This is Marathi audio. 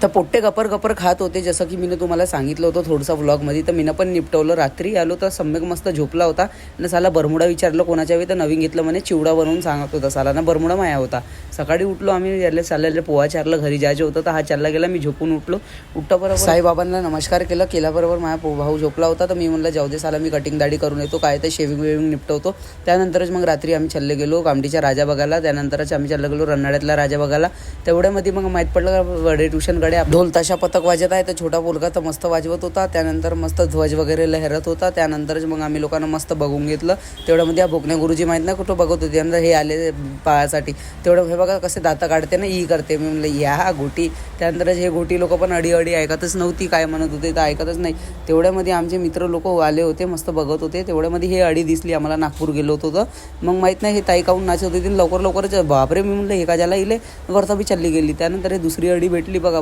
तर पोट्टे गपर गपर खात होते, जसं की मी तुम्हाला सांगितलं होतं थोडंसं व्लॉगमध्ये. तर मीनं पण निपटवलं. रात्री आलो तर सम्यक मस्त झोपला होता आणि साला बरमुडा विचारलं कोणाच्या वेळी, तर नवीन घेतलं म्हणे. चिवडा बनवून सांगत होता साला ना, बरमुडा माया होता. सकाळी उठलो आम्ही, याला चाललेलं पोहा चारलं, घरी जायचं होतं तर हा चालला गेला. मी झोपून उठलो. बरोबर साईबाबांना नमस्कार केल्याबरोबर माझा भाऊ झोपला होता. तर मी म्हणलं जाऊ दे साला, मी कटिंग दाढी करून येतो, काय तर शेविंग निपटवतो. त्यानंतरच मग रात्री आम्ही चालले गेलो कामडीच्या राजा बघायला. त्यानंतरच आम्ही चालले गेलो रन्नाळ्यातला राजा बघायला. तेवढ्यामध्ये मग माहीत पडलं वडे ट्युशनकडे ढोल ताशा पथक वाजत आहे. तर छोटा मुलगा तर मस्त वाजवत होता. त्यानंतर मस्त ध्वज वगैरे लहरत होता. त्यानंतरच मग आम्ही लोकांना मस्त बघून घेतलं. तेवढ्यामध्ये हा भोकणे गुरुजी माहीत नाही कुठं बघत होते, नंतर हे आले पायासाठी. तेवढं हे बघा कसे दाता काढते ना, ई करते. मी म्हणलं या गोटी. त्यानंतरच हे गोटी लोक पण अडी ऐकतच नव्हती, काय म्हणत होते तर ऐकतच नाही. तेवढ्यामध्ये आमचे मित्र लोक आले होते, मस्त बघत होते. तेवढ्यामध्ये हे अडी दिसली आम्हाला, नागपूर गेलो होतो तर. मग माहीत नाही हे ताई काहून नाचत होते लवकरच. बापरे, मी म्हणलं हे का ज्याला इले वरता बी चालली गेली. त्यानंतर हे दुसरी अडी भेटली बघा.